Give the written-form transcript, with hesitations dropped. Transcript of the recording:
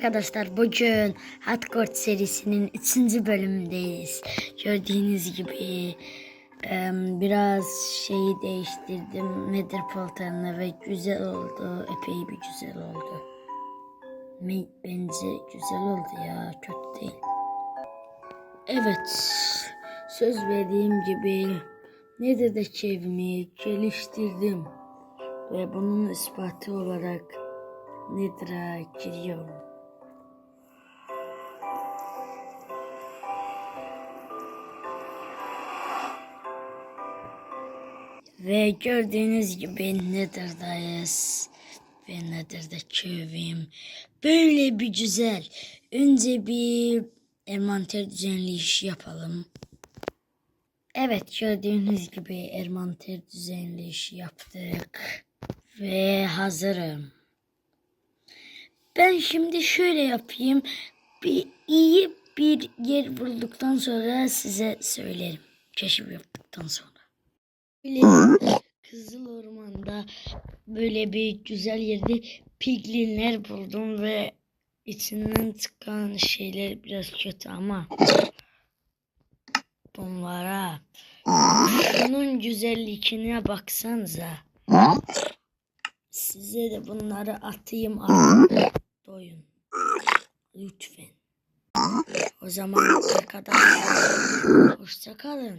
Arkadaşlar bugün Hardcore serisinin 3. bölümündeyiz. Gördüğünüz gibi biraz şeyi değiştirdim. Nether portalını ve güzel oldu. Epey bir güzel oldu. Bence güzel oldu ya, kötü değil. Evet, söz verdiğim gibi Nether'daki evimi geliştirdim. Ve bunun ispatı olarak Nether'a giriyorum. Ve gördüğünüz gibi Nether'dayız. Ve Nether'daki evim böyle bir güzel. Önce bir envanter düzenleyişi yapalım. Evet, gördüğünüz gibi envanter düzenleyişi yaptık. Ve hazırım. Ben şimdi şöyle yapayım. İyi bir yer bulduktan sonra size söylerim. Keşif yaptıktan sonra. Böyle Kızıl Orman'da böyle bir güzel yerde piglinler buldum ve içinden çıkan şeyler biraz kötü ama bunlara bunun güzelliğine baksanıza. Size de bunları atayım artık. Doyun. Lütfen. O zaman arkadaşlar hoşça kalın.